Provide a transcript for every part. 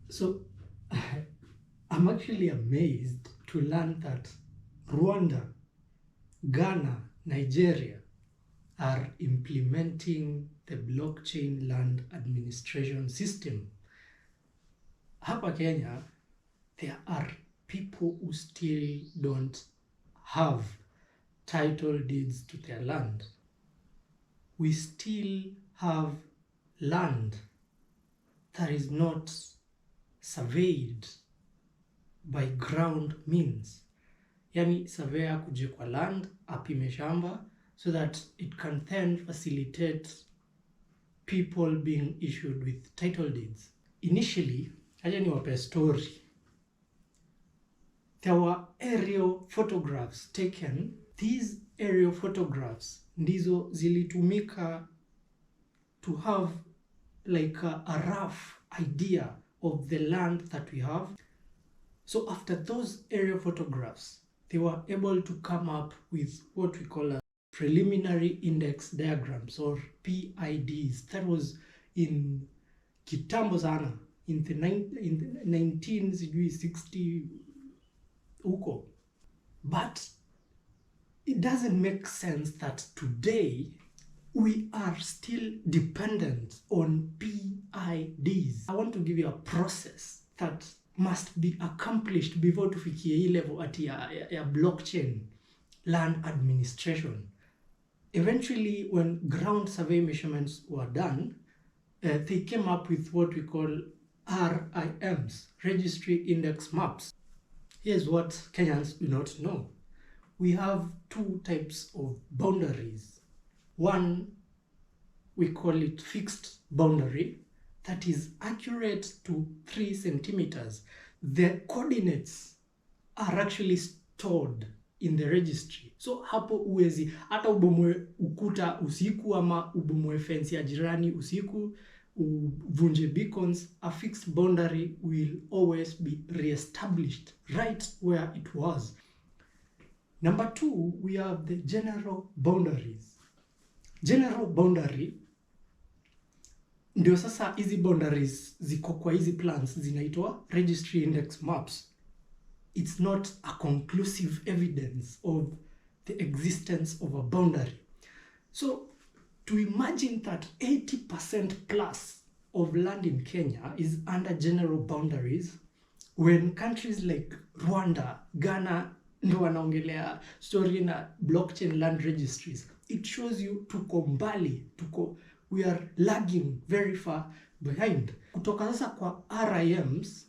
So I'm actually amazed to learn that Rwanda, Ghana, Nigeria are implementing the blockchain land administration system. Hapa Kenya, there are people who still don't have title deeds to their land. We still have land that is not surveyed by ground means. Yani surveyor kuje kwa land, apime shamba, so that it can then facilitate people being issued with title deeds. Initially, acha niwape story. There were aerial photographs taken. These aerial photographs ndizo zilitumika to have like a rough idea of the land that we have. So after those aerial photographs, they were able to come up with what we call a preliminary index diagrams, or PIDs. That was in kitambo sana, in the 1960 huko. But it doesn't make sense that today we are still dependent on PIDs. I want to give you a process that must be accomplished before tufikie hii level ati ya blockchain land administration. Eventually, when ground survey measurements were done, they came up with what we call RIMs, Registry Index Maps. Here's what Kenyans do not know. We have two types of boundaries. One, we call it fixed boundary, that is accurate to 3 centimeters. The coordinates are actually stored in the registry. So hapo uwezi hata ubomoe ukuta usiku ama ubomoe fence ya jirani usiku, uvunje beacons, a fixed boundary will always be reestablished right where it was. Number 2, we have the general boundaries. General boundary ndio sasa hizi boundaries ziko kwa hizi plans zinaitwa registry index maps. It's not a conclusive evidence of the existence of a boundary. So to imagine that 80% plus of land in Kenya is under general boundaries, when countries like Rwanda, Ghana ndio wanaongelea story na blockchain land registries, it shows you tuko mbali, we are lagging very far behind. Kutoka sasa kwa RIMs,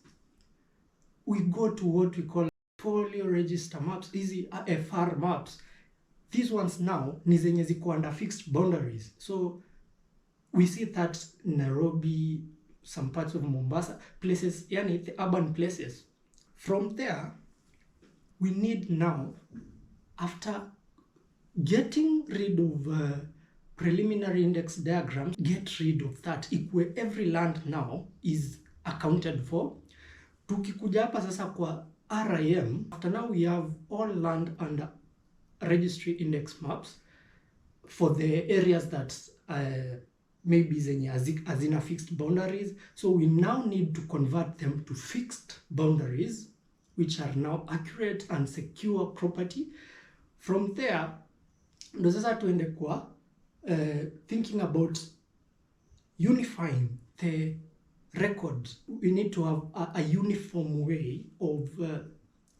we go to what we call folio register maps, hizi FR maps. These ones now ni zenye ziko under fixed boundaries. So we see that Nairobi, some parts of Mombasa, places, yani the urban places. From there, we need now, after getting rid of preliminary index diagrams, get rid of that. Every land now is accounted for. Tukikuja hapa sasa kwa RIM, after now we have all land under registry index maps for the areas that maybe zenye hazina fixed boundaries. So we now need to convert them to fixed boundaries, which are now accurate and secure property. From there, ndo sasa tuende kwa thinking about unifying the record. We need to have a uniform way of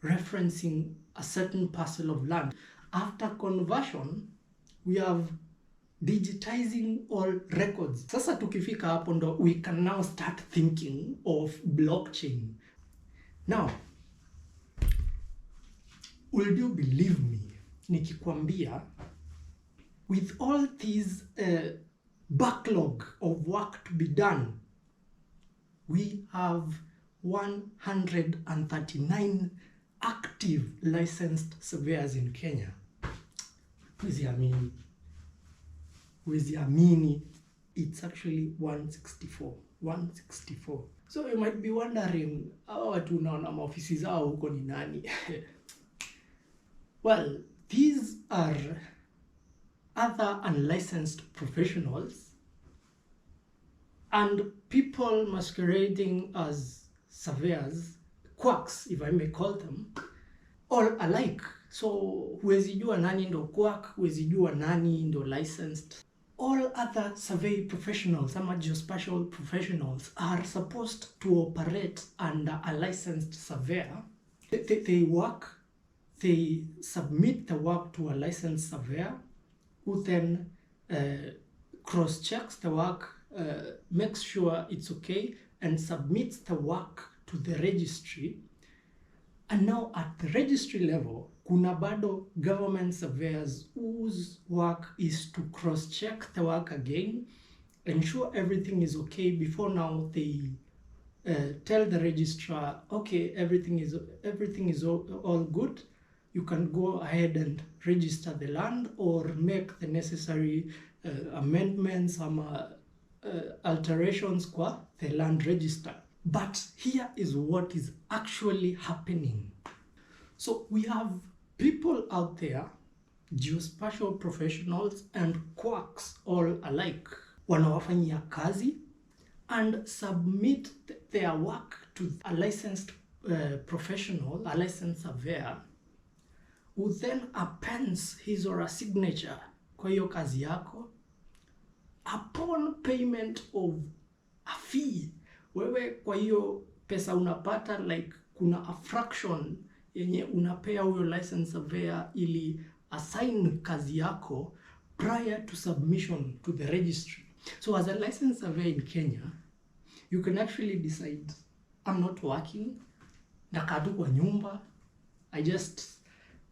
referencing a certain parcel of land. After conversion, we have digitizing all records. Sasa tukifika hapo ndo we can now start thinking of blockchain. Now, will you believe me nikikwambia, with all these backlog of work to be done, we have 139 active licensed surveyors in Kenya. Huwezi amini, it's actually 164. So you might be wondering, hawa watu unaona maofisi zao huko ni nani? Well, these are other unlicensed professionals and people masquerading as surveyors, quacks if I may call them, all alike. So huwezi jua nani ndo quack, huwezi jua nani ndo licensed. All other survey professionals, ama geospatial professionals, are supposed to operate under a licensed surveyor. They submit the work to a licensed surveyor, who then cross-checks the work, makes sure it's okay, and submits the work to the registry. And now at the registry level, kuna bado government surveyors whose work is to cross-check the work again, ensure everything is okay before now they tell the registrar, okay, everything is all good. You can go ahead and register the land or make the necessary amendments, alterations kwa the land register. But here is what is actually happening. So we have people out there, geospatial professionals and quacks all alike, wanawafanyia kazi and submit their work to a licensed professional, a licensed surveyor, who then appends his or her signature kwa hiyo kazi yako upon payment of a fee. Wewe kwa hiyo pesa unapata, like kuna a fraction yenye unapea huyo license surveyor ili assign kazi yako prior to submission to the registry. So as a licensed surveyor in Kenya, you can actually decide, I'm not working, nakaa tu kwa nyumba, I just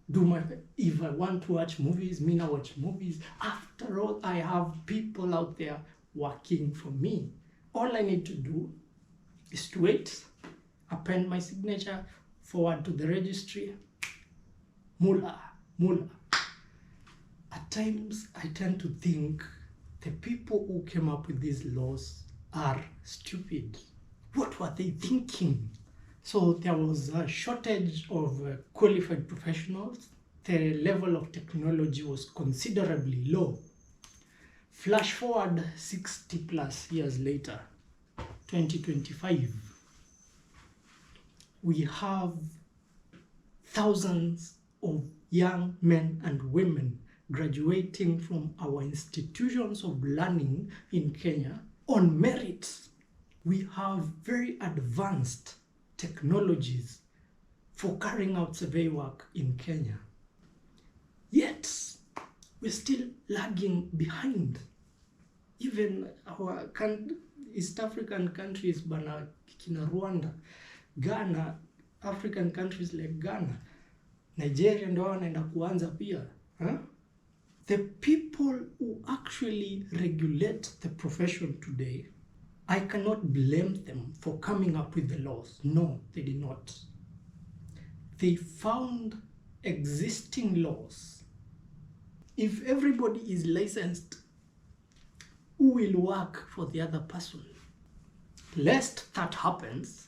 do my, if I want to watch movies, I watch movies. After all, I have people out there working for me. All I need to do is to wait, append my signature, forward to the registry, mula. At times, I tend to think the people who came up with these laws are stupid. What were they thinking? So there was a shortage of qualified professionals. The level of technology was considerably low. Flash forward 60 plus years later, 2025, we have thousands of young men and women graduating from our institutions of learning in Kenya on merit. We have very advanced technologies for carrying out survey work in Kenya. Yet, we're still lagging behind. Even our East African countries, bana kina Rwanda, Ghana, African countries like Ghana, Nigeria ndo wanaenda kuanza pia. The people who actually regulate the profession today, I cannot blame them for coming up with the laws. No, they did not. They found existing laws. If everybody is licensed, who will work for the other person? Lest that happens,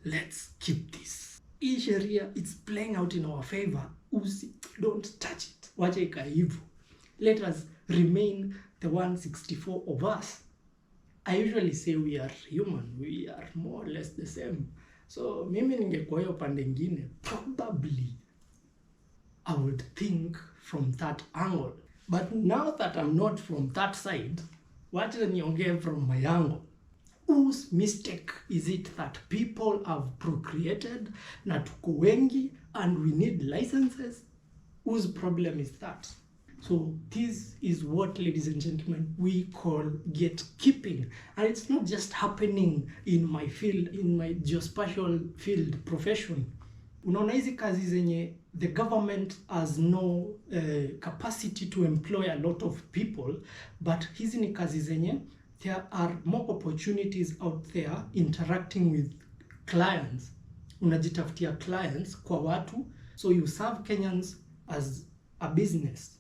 let's keep this. Hii sheria, it's playing out in our favor. Don't touch it. Wacha ikae hivyo. Let us remain the 164 of us. I usually say we are human, we are more or less the same. So mimi ningekuwa hiyo pande ingine, probably I would think from that angle. But now that I'm not from that side, wacha niongee from my angle. Whose mistake is it that people have procreated na tuko wengi and we need licenses? Whose problem is that? So this is what, ladies and gentlemen, we call gatekeeping. And it's not just happening in my field, in my geospatial field profession. Unaona hizi kazi zenye the government has no capacity to employ a lot of people, but hizi ni kazi zenye there are more opportunities out there interacting with clients. Unajitafutia clients kwa watu, so you serve Kenyans as a business.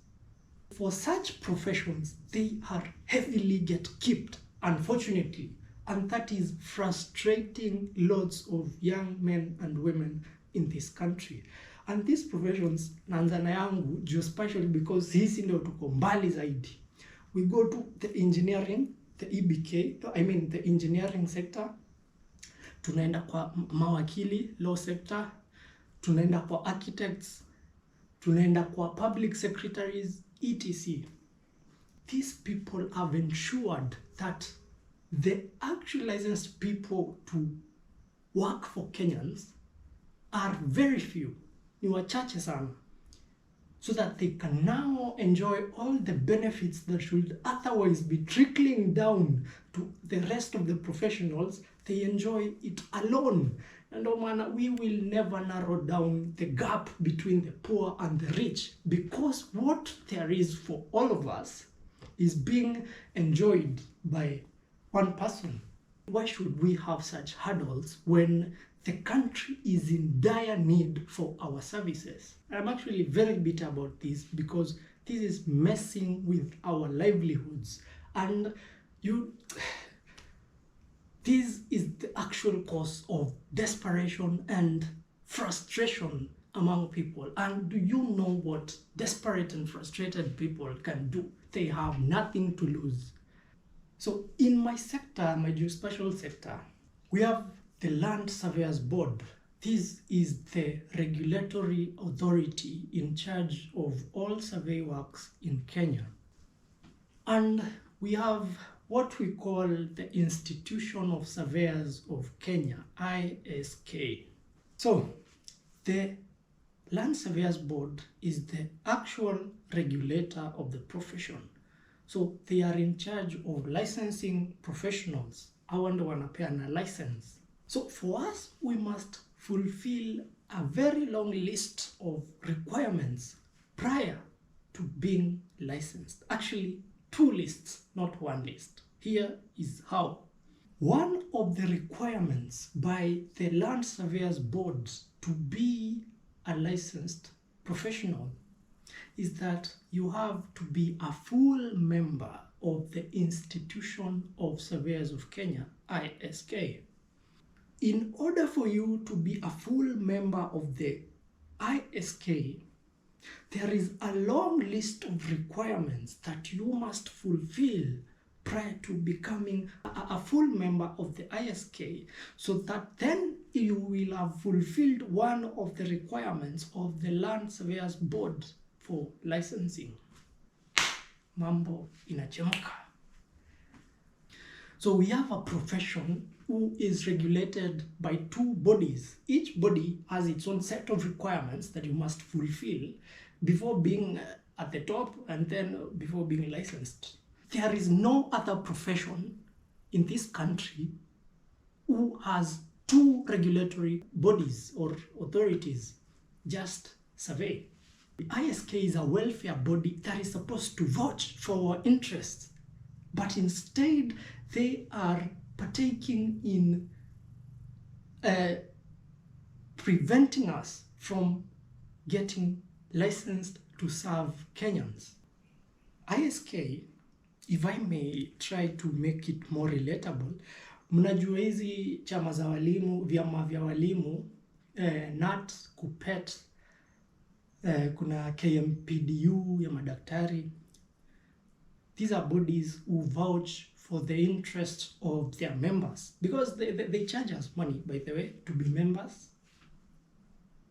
For such professions, they are heavily gatekept, unfortunately, and that is frustrating lots of young men and women in this country. And these professions, nanzana yangu, geospatial, because hisi ndio tuko mbali zaidi. We go to the engineering, the EBK, I mean the engineering sector, tunaenda kwa mawakili, law sector, tunaenda kwa architects, tunaenda kwa public secretaries, etc. These people have ensured that the actual licensed people to work for Kenyans are very few, ni wachache sana, so that they can now enjoy all the benefits that should otherwise be trickling down to the rest of the professionals. They enjoy it alone. And we will never narrow down the gap between the poor and the rich, because what there is for all of us is being enjoyed by one person. Why should we have such hurdles when the country is in dire need for our services? I'm actually very bitter about this, because this is messing with our livelihoods, and this is the actual cause of desperation and frustration among people. And do you know what desperate and frustrated people can do? They have nothing to lose. So in my sector, my geospatial sector, we have the Land Surveyors Board. This is the regulatory authority in charge of all survey works in Kenya. And we have what we call the Institution of Surveyors of Kenya, ISK. So the Land Surveyors Board is the actual regulator of the profession. So they are in charge of licensing professionals. Hawa ndio wanapeana license. So for us, we must fulfill a very long list of requirements prior to being licensed. Actually, 2 lists, not 1 list. Here is how. One of the requirements by the Land Surveyors Board to be a licensed professional is that you have to be a full member of the Institution of Surveyors of Kenya, ISK. In order for you to be a full member of the ISK, there is a long list of requirements that you must fulfill prior to becoming a full member of the ISK, so that then you will have fulfilled one of the requirements of the Land Surveyors Board for licensing. Mambo inachemka. So we have a profession who is regulated by 2 bodies. Each body has its own set of requirements that you must fulfill before being at the top and then before being licensed. There is no other profession in this country who has 2 regulatory bodies or authorities just survey. The ISK is a welfare body that is supposed to vouch for our interests, but instead they are partaking in preventing us from getting licensed to serve Kenyans. ISK, if I may try to make it more relatable, mnajua hizi chama za walimu, vyama vya walimu, NAT, KUPPET, kuna KMPDU ya madaktari. These are bodies who vouch for the interest of their members, because they charge us money, by the way, to be members.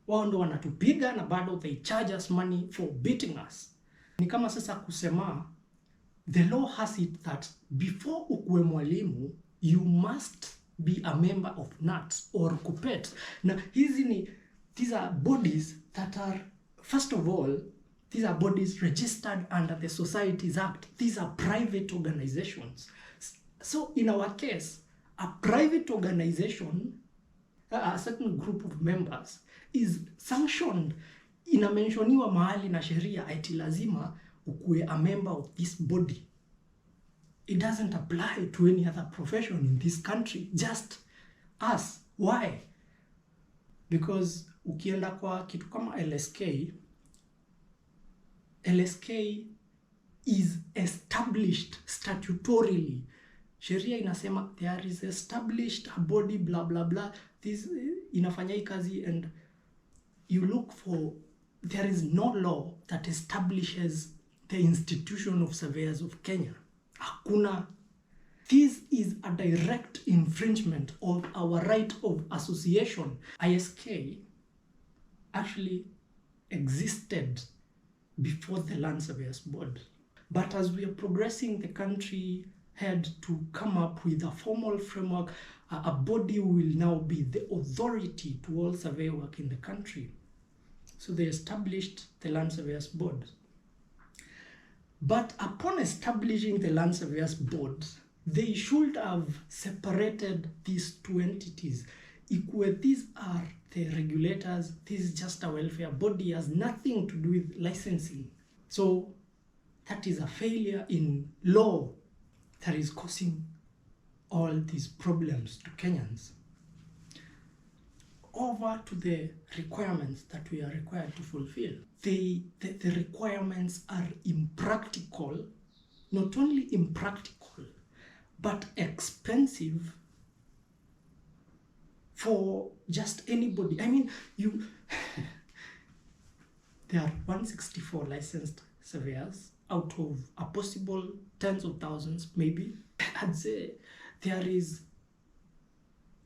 Wao ndo wanatupiga na bado they charge us money for beating us. Ni kama sasa kusema, the law has it that before ukuwe mwalimu, you must be a member of NAT or KUPPET. Na these are bodies that are, first of all, these are bodies registered under the Societies Act. These are private organizations. So in our case, a private organization, a certain group of members, is sanctioned, inamenshoniwa mahali na sheria ati lazima ukuwe a member of this body. It doesn't apply to any other profession in this country, just us. Why? Because ukienda kwa kitu kama LSK is established statutorily. Sheria inasema there is established a body blah blah blah. This inafanya hii kazi, and you look for, there is no law that establishes the Institution of Surveyors of Kenya. Hakuna. This is a direct infringement of our right of association. ISK actually existed before the Land Surveyors Board. But as we are progressing, the country had to come up with a formal framework. A body will now be the authority to all survey work in the country. So they established the Land Surveyors Board. But upon establishing the Land Surveyors Board, they should have separated these two entities. These are the regulators, this is just a welfare body, has nothing to do with licensing. So that is a failure in law that is causing all these problems to Kenyans. Over to the requirements that we are required to fulfill. The requirements are impractical, not only impractical, but expensive for just anybody. I mean, there are 164 licensed surveyors out of a possible tens of thousands, maybe. I'd say there is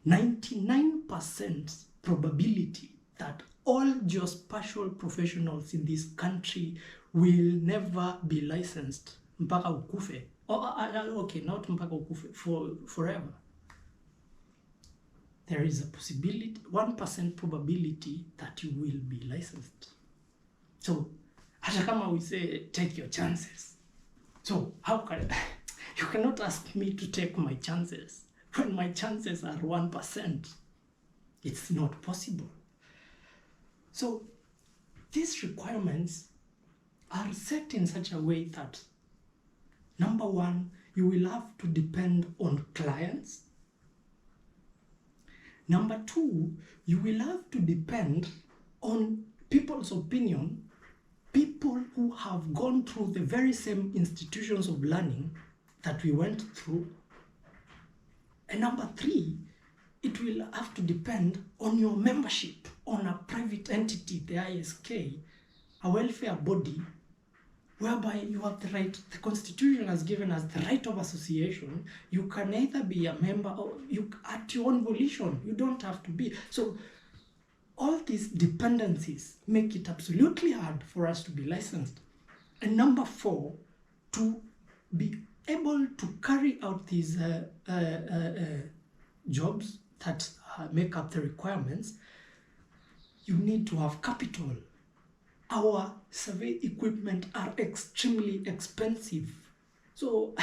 99% probability that all geospatial professionals in this country will never be licensed mpaka ukufe. Okay, not mpaka ukufe, forever. There is a possibility, 1% probability that you will be licensed. So, hata kama we say take your chances. So, how can you cannot ask me to take my chances when my chances are 1%. It's not possible. So, these requirements are set in such a way that, number one, you will have to depend on clients. Number two, you will have to depend on people's opinion, people who have gone through the very same institutions of learning that we went through. And number three, it will have to depend on your membership on a private entity, the ISK, a welfare body, whereby you have the right, the Constitution has given us the right of association. You can either be a member or you at your own volition. You don't have to be. So all these dependencies make it absolutely hard for us to be licensed. And number four, to be able to carry out these jobs that make up the requirements, you need to have capital. Our survey equipment are extremely expensive. So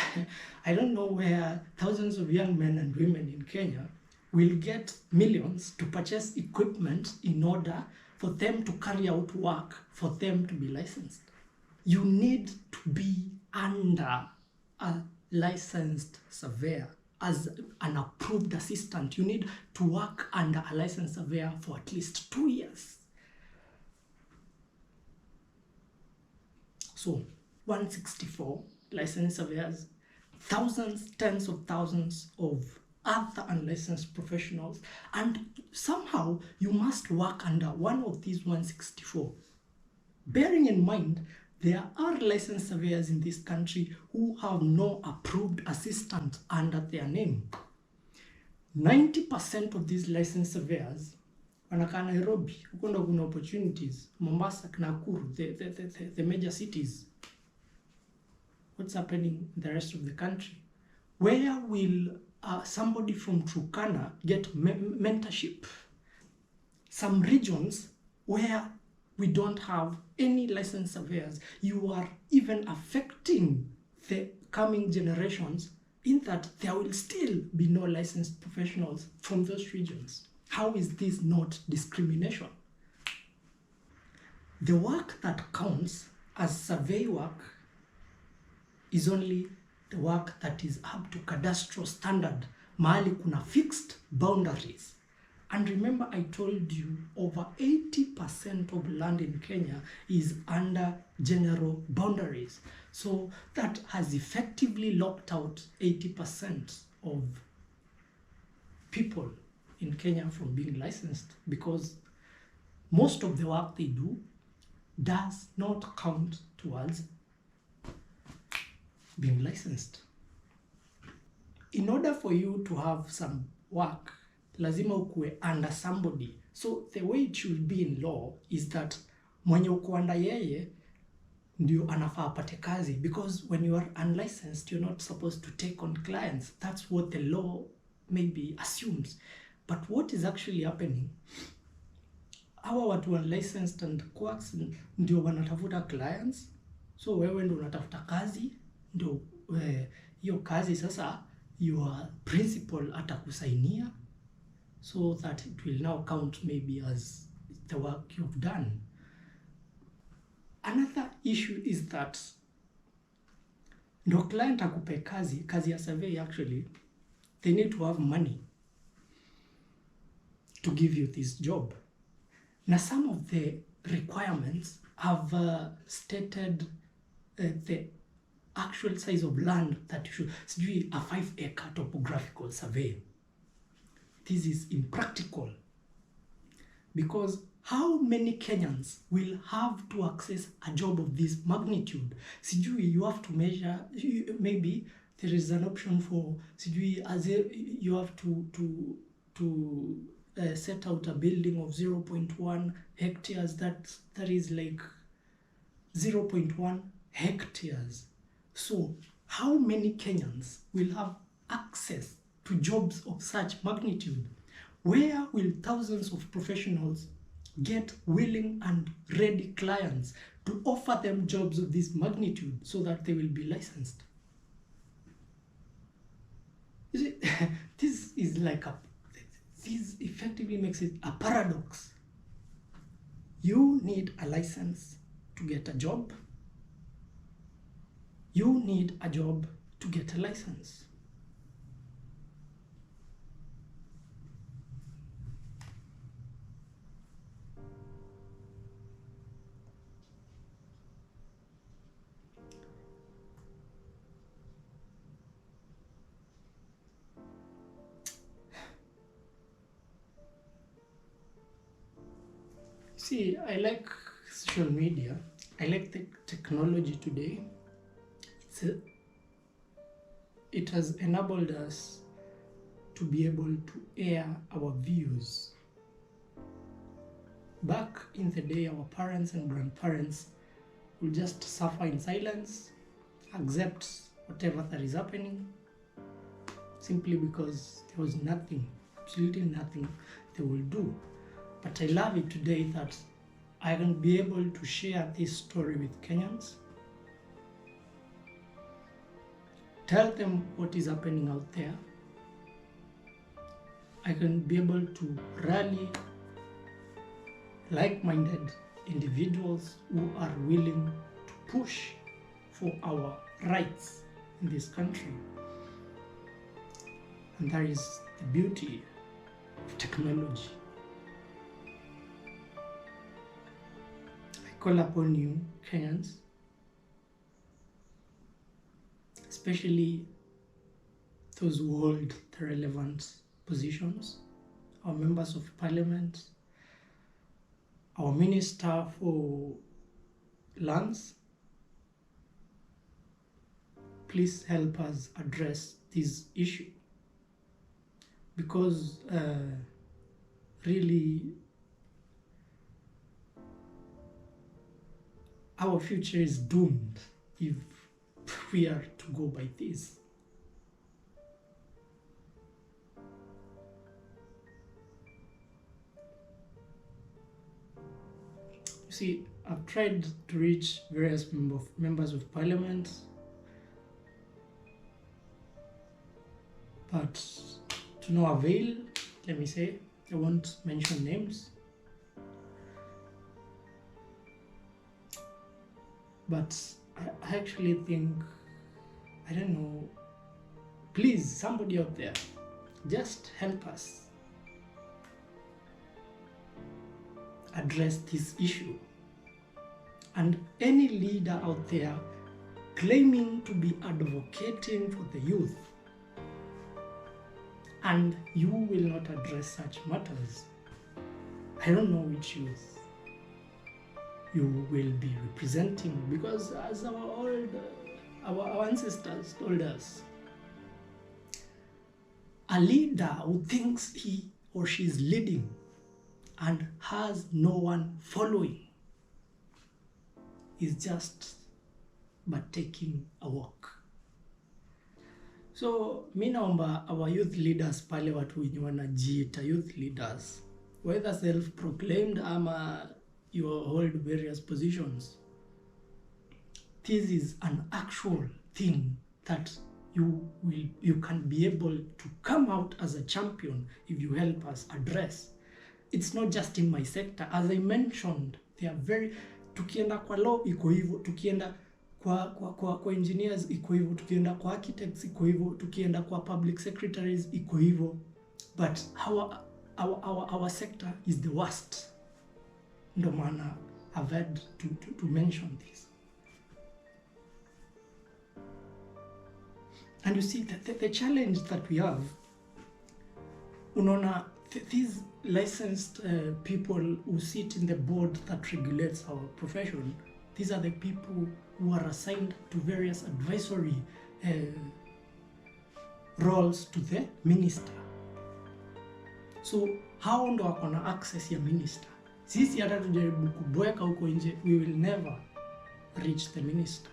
I don't know where thousands of young men and women in Kenya will get millions to purchase equipment in order for them to carry out work, for them to be licensed. You need to be under a licensed surveyor as an approved assistant. You need to work under a licensed surveyor for at least 2 years. So 164 licensed surveyors, thousands, tens of thousands of other unlicensed professionals, and somehow you must work under one of these 164. Bearing in mind, there are licensed surveyors in this country who have no approved assistant under their name. 90% of these licensed surveyors wanakaa Nairobi, huko ndo kuna opportunities, Mombasa, Nakuru, the major cities. What's happening in the rest of the country? Where will somebody from Turkana get mentorship? Some regions where we don't have any licensed surveyors, you are even affecting the coming generations in that there will still be no licensed professionals from those regions. How is this not discrimination? The work that counts as survey work is only the work that is up to cadastral standard, mahali kuna fixed boundaries. And remember, I told you over 80% of land in Kenya is under general boundaries. So that has effectively locked out 80% of people in Kenya from being licensed, because most of the work they do does not count towards being licensed. in order for you to have some work, lazima ukue under somebody. So the way it should be in law is that mwenye uko under yeye ndio anafaa apate kazi, because when you are unlicensed you're not supposed to take on clients. That's what the law maybe assumes, but what is actually happening, hawa watu unlicensed and quacks ndio wanatafuta clients. So wewe ndio unatafuta kazi, ndio hiyo kazi sasa your principal atakusainia, so that it will now count maybe as the work you've done. Another issue is that ndo client akupe kazi ya survey, actually they need to have money to give you this job. Now some of the requirements have stated the actual size of land that you should, sijui a 5-acre topographical survey. This is impractical, because how many Kenyans will have to access a job of this magnitude? Sijui you have to measure, maybe there is an option for sijui you have to set out a building of 0.1 hectares. That is like 0.1 hectares. So how many Kenyans will have access to jobs of such magnitude? Where will thousands of professionals get willing and ready clients to offer them jobs of this magnitude so that they will be licensed? You see, this is like this effectively makes it a paradox. You need a license to get a job. You need a job to get a license. See, I like social media. I like the technology today. It has enabled us to be able to air our views. Back in the day, our parents and grandparents will just suffer in silence, accept whatever that is happening, simply because there was nothing, absolutely nothing they will do. But I love it today that I can be able to share this story with Kenyans, tell them what is happening out there. I can be able to rally like-minded individuals who are willing to push for our rights in this country. And that is the beauty of technology. I call upon you, Kenyans, especially those who hold the relevant positions, our members of parliament, our minister for lands. Please help us address this issue, because really our future is doomed if we are to go by this. You see, I've tried to reach various members of parliament, but to no avail. Let me say, I won't mention names, but I actually think, I don't know, please, somebody out there, just help us address this issue. And any leader out there claiming to be advocating for the youth, and you will not address such matters, I don't know which youth you will be representing, because as our ancestors told us, A leader who thinks he or she is leading and has no one following is just but taking a walk. So mi naomba our youth leaders pale, watu wenye wanajiita youth leaders, whether self-proclaimed ama you hold various positions, this is an actual thing that you can be able to come out as a champion if you help us address. It's not just in my sector. As I mentioned, they are very, tukienda kwa law iko hivyo, tukienda kwa engineers iko hivyo, tukienda kwa architects iko hivyo, tukienda kwa public secretaries iko hivyo, but our sector is the worst. Ndo maana I've had to mention this. And you see the challenge that we have, unaona, these licensed people who sit in the board that regulates our profession, these are the people who are assigned to various advisory roles to the minister. So how ndo wako na access ya minister? Sisi hata tujaribu kubweka huko nje, we will never reach the minister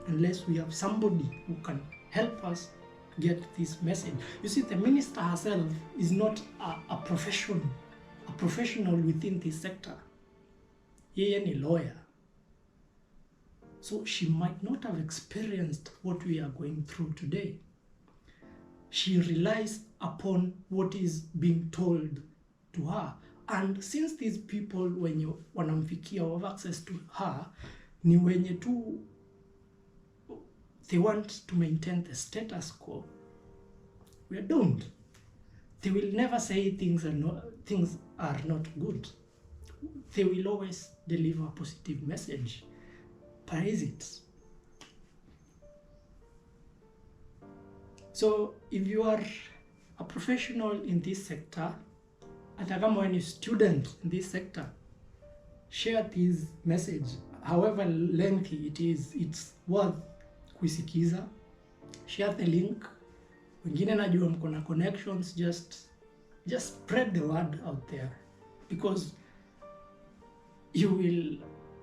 unless we have somebody who can help us get this message. You see, the minister herself is not a professional within this sector. Yeye ni lawyer. So she might not have experienced what we are going through today. She relies upon what is being told to her. And since these people, when you wanamfikia, have access to her, ni wenye tu they want to maintain the status quo, we are doomed. They will never say things are not good. They will always deliver a positive message. But is it? So if you are a professional in this sector, hata kama when you student in this sector, share this message. However lengthy it is, it's worth kuisikiza. Share the link. Wengine najua mko na connections, just spread the word out there, because you will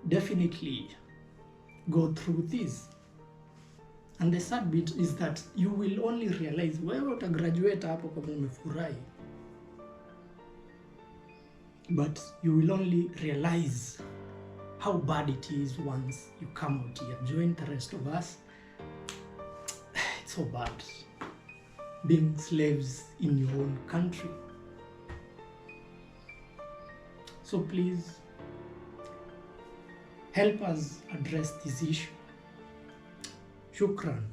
definitely go through this. And the sad bit is that you will only realize wewe utagraduate hapo kama umefurahi, but you will only realize how bad it is once you come out here, join the rest of us. It's so bad being slaves in your own country. So please help us address this issue. Shukran.